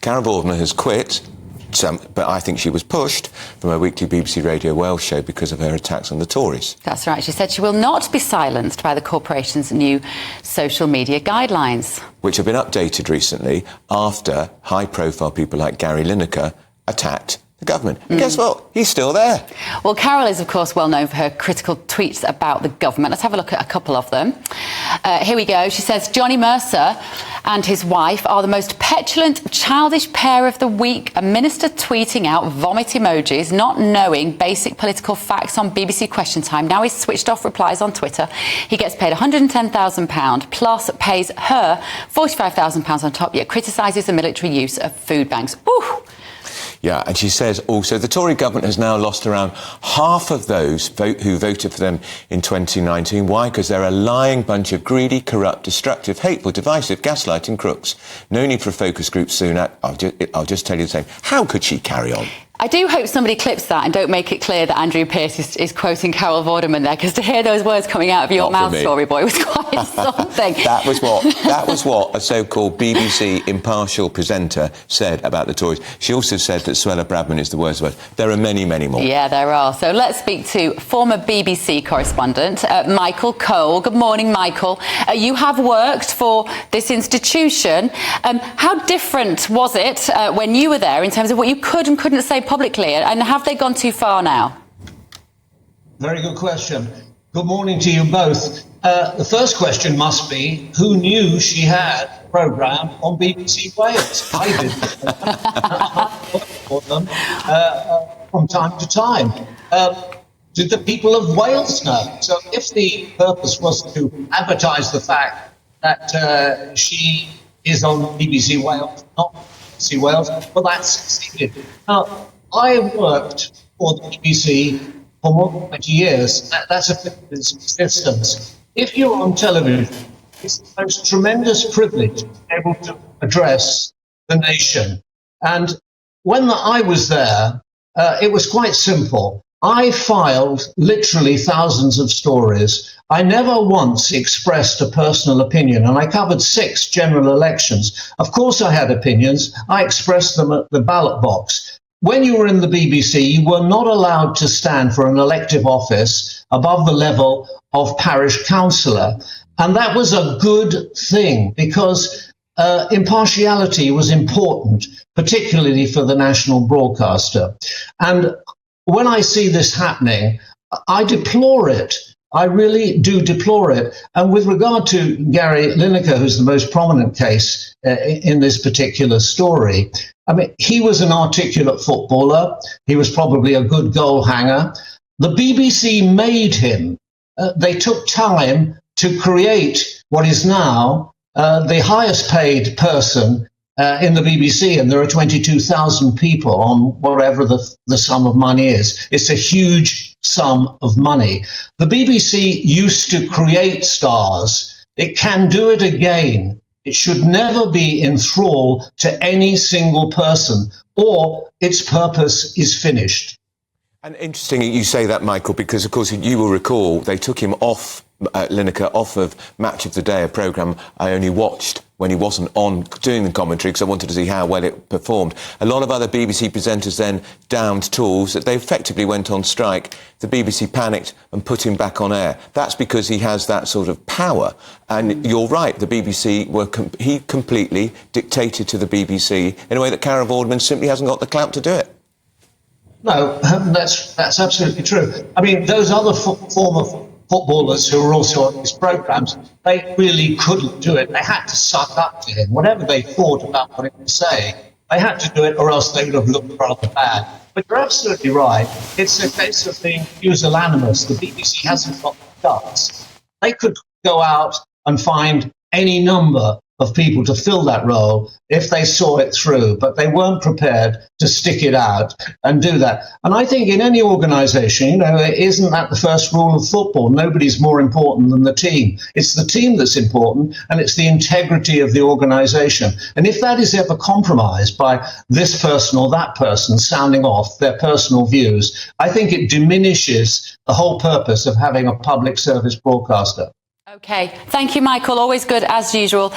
Karen Vorderman has quit, but I think she was pushed from her weekly BBC Radio Wales show because of her attacks on the Tories. That's right. She said she will not be silenced by the corporation's new social media guidelines, which have been updated recently after high-profile people like Gary Lineker attacked the government. And guess what? He's still there. Well, Carol is, of course, well known for her critical tweets about the government. Let's have a look at a couple of them. Here we go. She says, Johnny Mercer and his wife are the most petulant, childish pair of the week. A minister tweeting out vomit emojis, not knowing basic political facts on BBC Question Time. Now he's switched off replies on Twitter. He gets paid £110,000 plus pays her £45,000 on top, yet criticises the military use of food banks. Ooh. Yeah, and she says also the Tory government has now lost around half of those who voted for them in 2019. Why? Because they're a lying bunch of greedy, corrupt, destructive, hateful, divisive, gaslighting crooks. No need for a focus group soon. I'll just tell you the same. How could she carry on? I do hope somebody clips that and don't make it clear that Andrew Pearce is quoting Carol Vorderman there, because to hear those words coming out of your mouth, Story Boy, was quite something. That was what a so-called BBC impartial presenter said about the Tories. She also said that Suella Braverman is the worst word. There are many, many more. Yeah, there are. So let's speak to former BBC correspondent Michael Cole. Good morning, Michael. You have worked for this institution. How different was it when you were there in terms of what you could and couldn't say publicly, and have they gone too far now? Very good question. Good morning to you both. The first question must be, who knew she had a programme on BBC Wales? I did. for them from time to time. Did the people of Wales know? So if the purpose was to advertise the fact that she is on BBC Wales, not BBC Wales, well, that's succeeded. Now, I worked for the BBC for more than 20 years. That's a systems. If you're on television, it's the most tremendous privilege to be able to address the nation. And when I was there, it was quite simple. I filed literally thousands of stories. I never once expressed a personal opinion, and I covered 6 general elections. Of course I had opinions. I expressed them at the ballot box. When you were in the BBC, you were not allowed to stand for an elective office above the level of parish councillor. And that was a good thing, because impartiality was important, particularly for the national broadcaster. And when I see this happening, I deplore it. I really do deplore it. And with regard to Gary Lineker, who's the most prominent case in this particular story, I mean, he was an articulate footballer. He was probably a good goal hanger. The BBC made him. They took time to create what is now the highest paid person in the BBC, and there are 22,000 people on whatever the sum of money is. It's a huge sum of money. The BBC used to create stars. It can do it again. It should never be in thrall to any single person, or its purpose is finished. And interesting you say that, Michael, because, of course, you will recall they took him off, Lineker, off of Match of the Day, a programme I only watched when he wasn't on doing the commentary because I wanted to see how well it performed. A lot of other BBC presenters then downed tools. That they effectively went on strike. The BBC panicked and put him back on air. That's because he has that sort of power. And you're right, the BBC he completely dictated to the BBC in a way that Karen Vorderman simply hasn't got the clout to do it. No, that's absolutely true. I mean, those other former footballers who were also on these programmes, they really couldn't do it. They had to suck up to him. Whatever they thought about what he was saying, they had to do it, or else they would have looked rather bad. But you're absolutely right. It's a case of being pusillanimous. The BBC hasn't got the guts. They could go out and find any number of people to fill that role if they saw it through, but they weren't prepared to stick it out and do that. And I think in any organisation, isn't that the first rule of football? Nobody's more important than the team. It's the team that's important, and it's the integrity of the organisation. And if that is ever compromised by this person or that person sounding off their personal views, I think it diminishes the whole purpose of having a public service broadcaster. OK, thank you, Michael. Always good, as usual.